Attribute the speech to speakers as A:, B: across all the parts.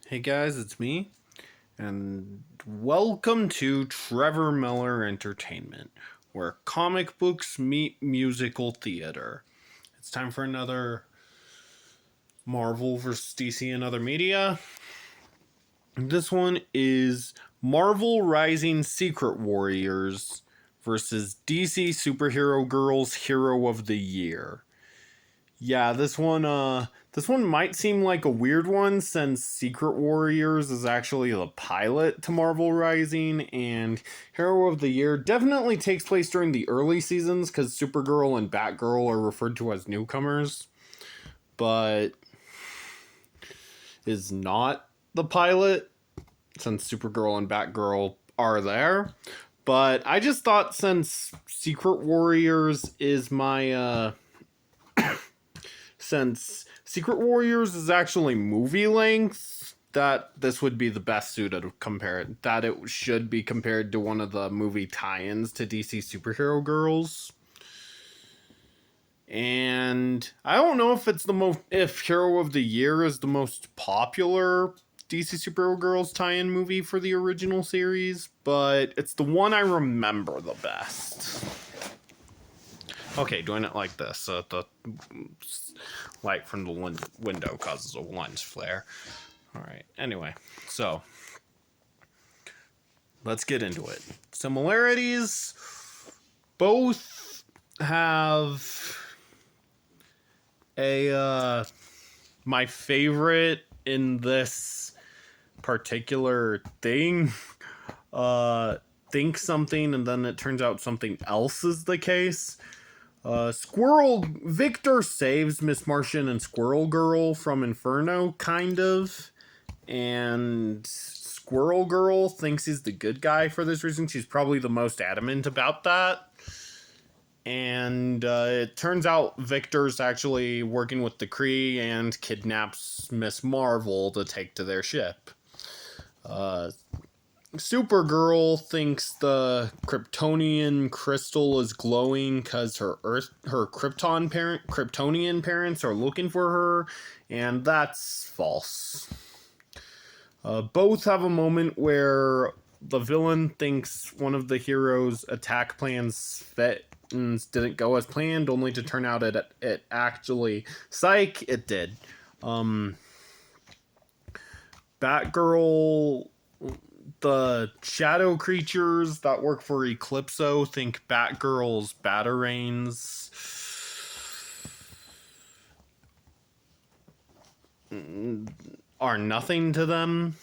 A: Hey guys, it's me, and welcome to Trevor Miller Entertainment, where comic books meet musical theater. It's time for another Marvel vs. DC and other media. This one is Marvel Rising Secret Warriors versus DC Superhero Girls Hero of the Year. Yeah, this one might seem like a weird one since Secret Warriors is actually the pilot to Marvel Rising, and Hero of the Year definitely takes place during the early seasons because Supergirl and Batgirl are referred to as newcomers, but is not the pilot since Supergirl and Batgirl are there. But I just thought since Secret Warriors is my since Secret Warriors is actually movie length, that this would be the best suited to compare it. That it should be compared to one of the movie tie-ins to DC Superhero Girls. And I don't know if if Hero of the Year is the most popular DC Superhero Girls tie-in movie for the original series, but it's the one I remember the best. Okay, doing it like this. The light from the window causes a lens flare. Alright, anyway, so let's get into it. Similarities. Both have my favorite in this particular thing. Think something and then it turns out something else is the case. Victor saves Miss Martian and Squirrel Girl from Inferno, kind of. And Squirrel Girl thinks he's the good guy for this reason. She's probably the most adamant about that. And it turns out Victor's actually working with the Kree and kidnaps Miss Marvel to take to their ship. Supergirl thinks the Kryptonian crystal is glowing because her Kryptonian parents are looking for her, and that's false. Both have a moment where the villain thinks one of the heroes' attack plans didn't go as planned, only to turn out it actually it did. Batgirl. The shadow creatures that work for Eclipso think Batgirl's batarangs are nothing to them.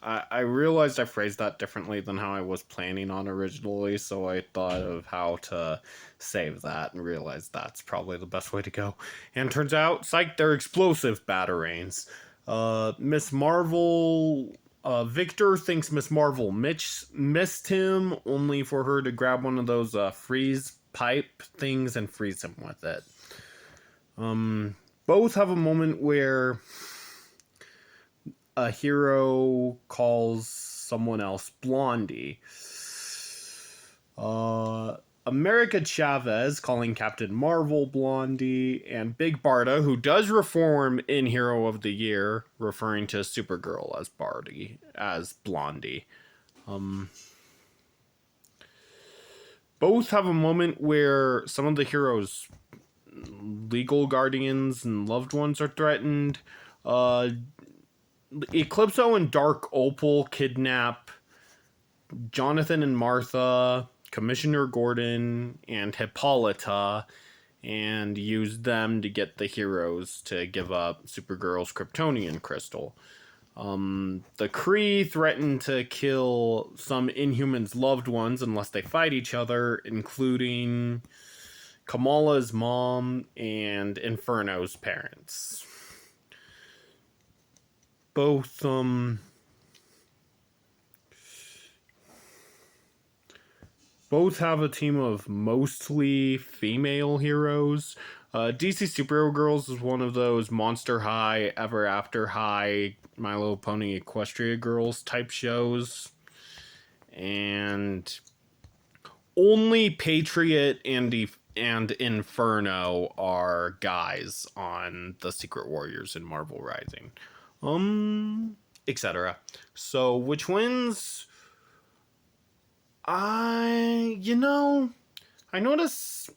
A: I realized I phrased that differently than how I was planning on originally, so I thought of how to save that and realized that's probably the best way to go. And turns out, they're explosive batarangs. Miss Marvel... Victor thinks Miss Marvel missed him, only for her to grab one of those freeze pipe things and freeze him with it. Both have a moment where a hero calls someone else Blondie. America Chavez calling Captain Marvel Blondie, and Big Barda, who does reform in Hero of the Year, referring to Supergirl as Blondie. Both have a moment where some of the heroes' legal guardians and loved ones are threatened. Eclipso and Dark Opal kidnap Jonathan and Martha, Commissioner Gordon, and Hippolyta, and use them to get the heroes to give up Supergirl's Kryptonian crystal. The Kree threaten to kill some Inhumans' loved ones unless they fight each other, including Kamala's mom and Inferno's parents. Both have a team of mostly female heroes. DC Superhero Girls is one of those Monster High, Ever After High, My Little Pony Equestria Girls type shows. And only Patriot and Inferno are guys on the Secret Warriors in Marvel Rising. etc. So which wins? I noticed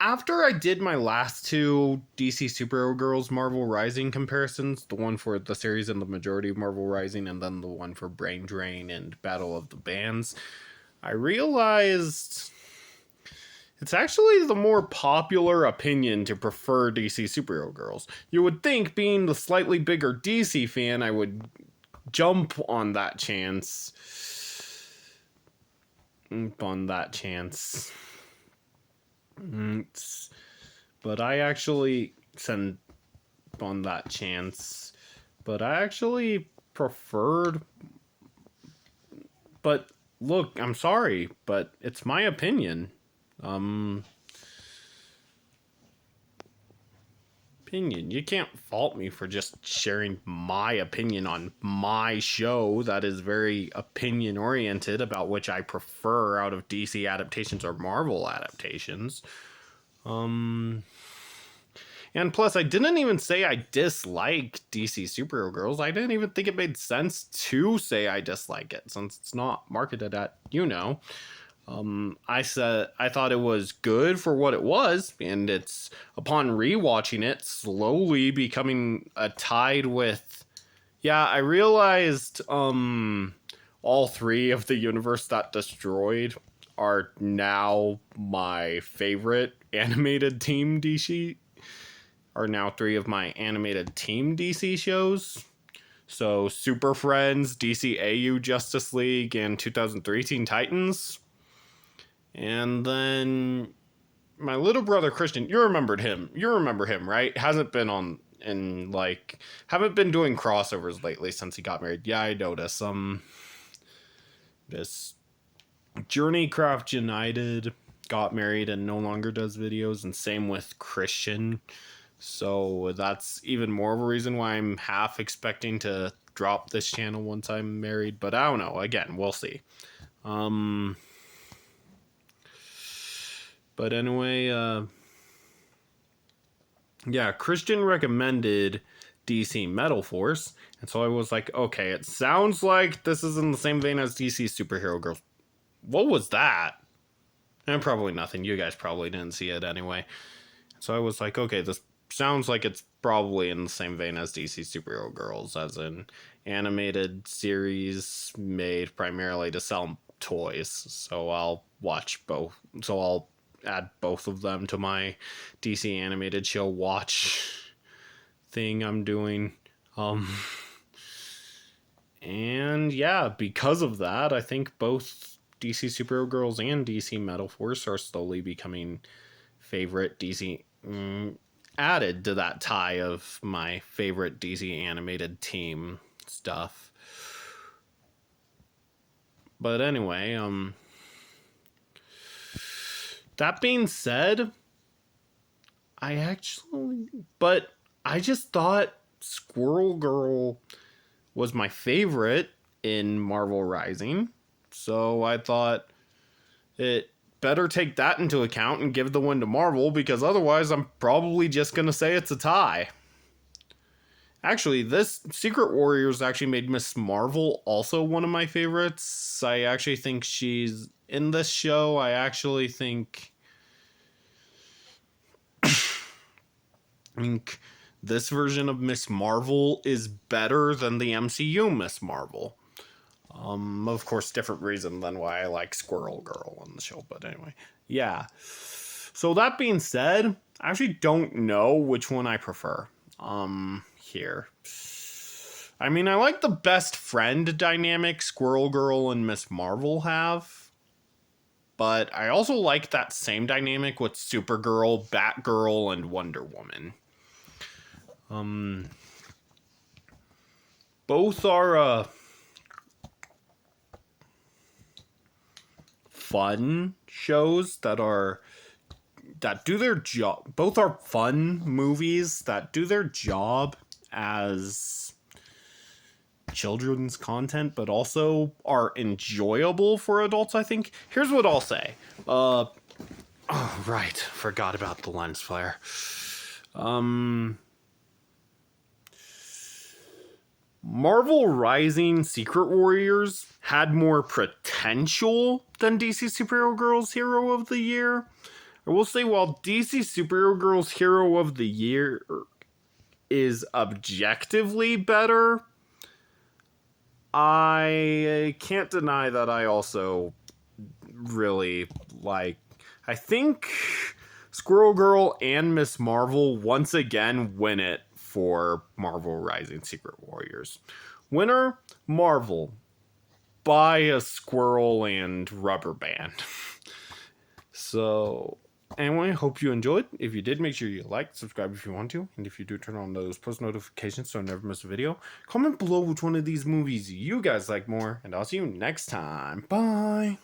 A: after I did my last two DC Superhero Girls Marvel Rising comparisons, the one for the series and the majority of Marvel Rising, and then the one for Brain Drain and Battle of the Bands, I realized it's actually the more popular opinion to prefer DC Superhero Girls. You would think, being the slightly bigger DC fan, I would jump on that chance. But I actually send on that chance. But I actually preferred. But look, I'm sorry, but it's my opinion. Opinion. You can't fault me for just sharing my opinion on my show that is very opinion oriented about which I prefer out of DC adaptations or Marvel adaptations. And plus, I didn't even say I dislike DC Superhero Girls. I didn't even think it made sense to say I dislike it, since it's not marketed at, I said I thought it was good for what it was, and it's, upon rewatching it, slowly becoming a tied with. Yeah, I realized all three of the Universe That Destroyed are now my favorite animated team DC. Are now three of my animated team DC shows. So Super Friends, DC AU Justice League, and 2003 Teen Titans. And then my little brother Christian, you remember him, right? Hasn't been on and haven't been doing crossovers lately since he got married. Yeah, I noticed. This Journeycraft United got married and no longer does videos, and same with Christian. So that's even more of a reason why I'm half expecting to drop this channel once I'm married, but I don't know. Again, we'll see. But anyway, yeah, Christian recommended DC Metal Force, and so I was like, okay, it sounds like this is in the same vein as DC Superhero Girls. What was that? And probably nothing. You guys probably didn't see it anyway. So I was like, okay, this sounds like it's probably in the same vein as DC Superhero Girls, as an animated series made primarily to sell toys. So I'll watch both. So I'll add both of them to my DC animated show watch thing I'm doing. And yeah, because of that, I think both DC Superhero Girls and DC Metal Force are slowly becoming favorite DC, added to that tie of my favorite DC animated team stuff. But anyway, that being said, I just thought Squirrel Girl was my favorite in Marvel Rising. So I thought it better take that into account and give the win to Marvel, because otherwise I'm probably just going to say it's a tie. Actually, this Secret Warriors actually made Miss Marvel also one of my favorites. I actually think she's in this show. I actually think this version of Miss Marvel is better than the MCU Miss Marvel. Of course, different reason than why I like Squirrel Girl on the show, but anyway, yeah. So that being said, I actually don't know which one I prefer. Here. I mean, I like the best friend dynamic Squirrel Girl and Miss Marvel have, but I also like that same dynamic with Supergirl, Batgirl, and Wonder Woman. Both are fun shows that do their job. Both are fun movies that do their job as children's content, but also are enjoyable for adults, I think. Here's what I'll say. Oh, right. Forgot about the lens flare. Marvel Rising Secret Warriors had more potential than DC Superhero Girls Hero of the Year. I will say, while DC Superhero Girls Hero of the Year is objectively better, I can't deny that I also really like. I think Squirrel Girl and Miss Marvel once again win it for Marvel Rising Secret Warriors. Winner, Marvel. Buy a squirrel and rubber band. So, anyway, hope you enjoyed. If you did, make sure you like, subscribe if you want to, and if you do, turn on those post notifications so I never miss a video. Comment below which one of these movies you guys like more, and I'll see you next time. Bye!